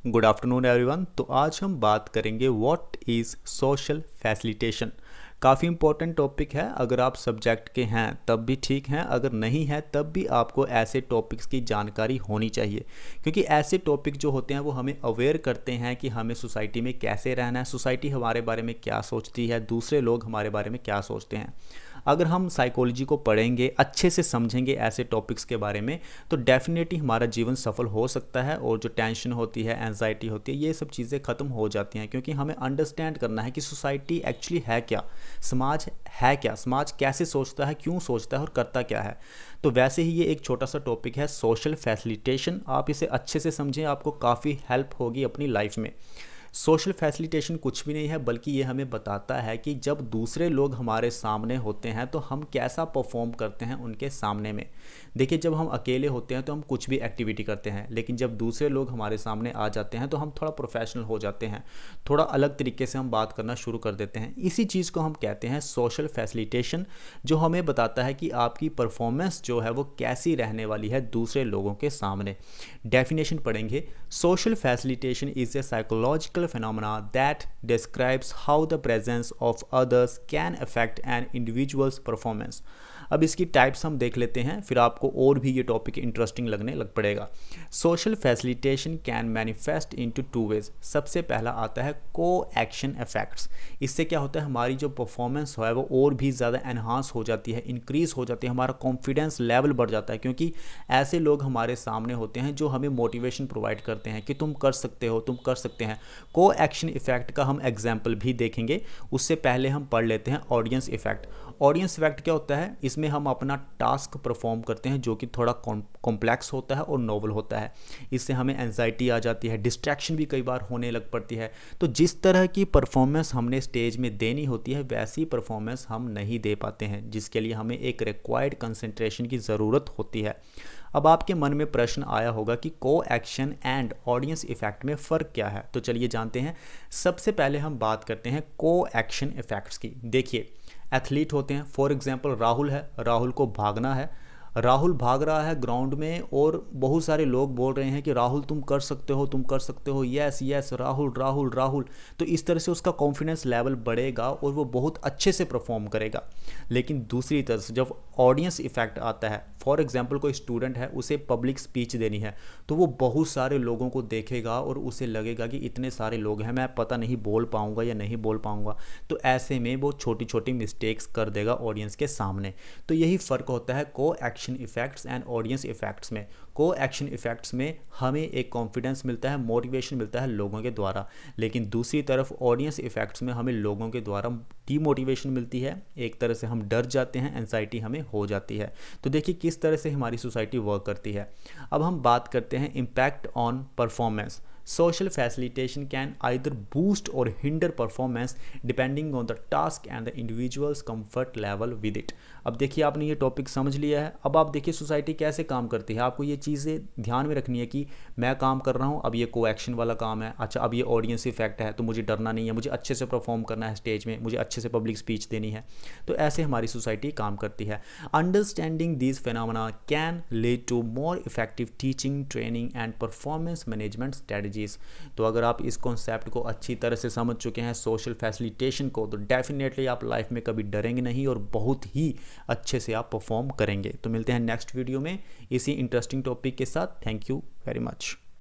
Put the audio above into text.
Good afternoon everyone. तो आज हम बात करेंगे व्हाट इज़ सोशल फैसिलिटेशन। काफ़ी इंपॉर्टेंट टॉपिक है। अगर आप सब्जेक्ट के हैं तब भी ठीक हैं, अगर नहीं है तब भी आपको ऐसे टॉपिक्स की जानकारी होनी चाहिए, क्योंकि ऐसे टॉपिक जो होते हैं वो हमें अवेयर करते हैं कि हमें सोसाइटी में कैसे रहना है, सोसाइटी हमारे बारे में क्या सोचती है, दूसरे लोग हमारे बारे में क्या सोचते हैं। अगर हम साइकोलॉजी को पढ़ेंगे, अच्छे से समझेंगे ऐसे टॉपिक्स के बारे में, तो डेफिनेटली हमारा जीवन सफल हो सकता है और जो टेंशन होती है, एंजाइटी होती है, ये सब चीज़ें ख़त्म हो जाती हैं। क्योंकि हमें अंडरस्टैंड करना है कि सोसाइटी एक्चुअली है क्या, समाज है क्या, समाज कैसे सोचता है, क्यों सोचता है और करता क्या है। तो वैसे ही ये एक छोटा सा टॉपिक है सोशल फैसिलिटेशन। आप इसे अच्छे से समझें, आपको काफ़ी हेल्प होगी अपनी लाइफ में। सोशल फैसिलिटेशन कुछ भी नहीं है, बल्कि ये हमें बताता है कि जब दूसरे लोग हमारे सामने होते हैं तो हम कैसा परफॉर्म करते हैं उनके सामने में। देखिए, जब हम अकेले होते हैं तो हम कुछ भी एक्टिविटी करते हैं, लेकिन जब दूसरे लोग हमारे सामने आ जाते हैं तो हम थोड़ा प्रोफेशनल हो जाते हैं, थोड़ा अलग तरीके से हम बात करना शुरू कर देते हैं। इसी चीज़ को हम कहते हैं सोशल फैसिलिटेशन, जो हमें बताता है कि आपकी परफॉर्मेंस जो है वो कैसी रहने वाली है दूसरे लोगों के सामने। डेफिनेशन पढ़ेंगे। Social facilitation is a psychological phenomena that describes how the presence of others can affect an individual's performance। अब इसकी टाइप्स हम देख लेते हैं, फिर आपको और भी ये टॉपिक इंटरेस्टिंग लगने लग पड़ेगा। Social facilitation can manifest into two ways. सबसे पहला आता है को एक्शन इफेक्ट्स। इससे क्या होता है, हमारी जो परफॉर्मेंस है वो और भी ज़्यादा एनहांस हो जाती है, इंक्रीज़ हो जाती है, हमारा कॉन्फिडेंस लेवल बढ़ जाता है, क्योंकि ऐसे लोग हमारे सामने होते हैं जो हमें मोटिवेशन प्रोवाइड करते हैं कि तुम कर सकते हो, तुम कर सकते हैं। को एक्शन इफेक्ट का हम एग्जाम्पल भी देखेंगे, उससे पहले हम पढ़ लेते हैं ऑडियंस इफेक्ट। ऑडियंस इफेक्ट क्या होता है, इसमें हम अपना टास्क परफॉर्म करते हैं जो कि थोड़ा कॉम्प्लेक्स होता है और नोवल होता है। इससे हमें एंजाइटी आ जाती है, डिस्ट्रैक्शन भी कई बार होने लग पड़ती है। तो जिस तरह की परफॉर्मेंस हमने स्टेज में देनी होती है वैसी परफॉर्मेंस हम नहीं दे पाते हैं, जिसके लिए हमें एक रिक्वायर्ड कंसंट्रेशन की ज़रूरत होती है। अब आपके मन में प्रश्न आया होगा कि को एक्शन एंड ऑडियंस इफेक्ट में फ़र्क क्या है, तो चलिए जानते हैं। सबसे पहले हम बात करते हैं को एक्शन इफेक्ट्स की। देखिए, एथलीट होते हैं, फॉर एग्जांपल राहुल है, राहुल को भागना है, राहुल भाग रहा है ग्राउंड में और बहुत सारे लोग बोल रहे हैं कि राहुल तुम कर सकते हो, तुम कर सकते हो, यस यस राहुल राहुल राहुल। तो इस तरह से उसका कॉन्फिडेंस लेवल बढ़ेगा और वो बहुत अच्छे से परफॉर्म करेगा। लेकिन दूसरी तरफ से जब ऑडियंस इफेक्ट आता है, फॉर एग्जांपल कोई स्टूडेंट है, उसे पब्लिक स्पीच देनी है, तो वो बहुत सारे लोगों को देखेगा और उसे लगेगा कि इतने सारे लोग हैं, मैं पता नहीं बोल पाऊंगा या नहीं बोल पाऊंगा। तो ऐसे में वो छोटी छोटी मिस्टेक्स कर देगा ऑडियंस के सामने। तो यही फ़र्क होता है को action effects and audience effects में। को एक्शन इफेक्ट्स में हमें एक कॉन्फिडेंस मिलता है, मोटिवेशन मिलता है लोगों के द्वारा, लेकिन दूसरी तरफ ऑडियंस इफेक्ट्स में हमें लोगों के द्वारा डीमोटिवेशन मिलती है, एक तरह से हम डर जाते हैं, एंजाइटी हमें हो जाती है। तो देखिए किस तरह से हमारी सोसाइटी वर्क करती है। अब हम बात करते हैं impact on performance. Social facilitation can either boost or hinder performance depending on the task and the individual's comfort level with it। अब देखिए, आपने ये टॉपिक समझ लिया है। अब आप देखिए सोसाइटी कैसे काम करती है, आपको ये चीज़ें ध्यान में रखनी है कि मैं काम कर रहा हूँ, अब ये को एक्शन वाला काम है, अच्छा अब ये ऑडियंस इफेक्ट है, तो मुझे डरना नहीं है, मुझे अच्छे से परफॉर्म करना है स्टेज में, मुझे अच्छे से पब्लिक स्पीच देनी है। तो ऐसे हमारी सोसाइटी काम करती है। Understanding these phenomena can lead to more effective teaching, training and performance management strategies. तो अगर आप इस कॉन्सेप्ट को अच्छी तरह से समझ चुके हैं, सोशल फैसिलिटेशन को, तो डेफिनेटली आप लाइफ में कभी डरेंगे नहीं और बहुत ही अच्छे से आप परफॉर्म करेंगे। तो मिलते हैं नेक्स्ट वीडियो में इसी इंटरेस्टिंग टॉपिक के साथ। Thank you very much.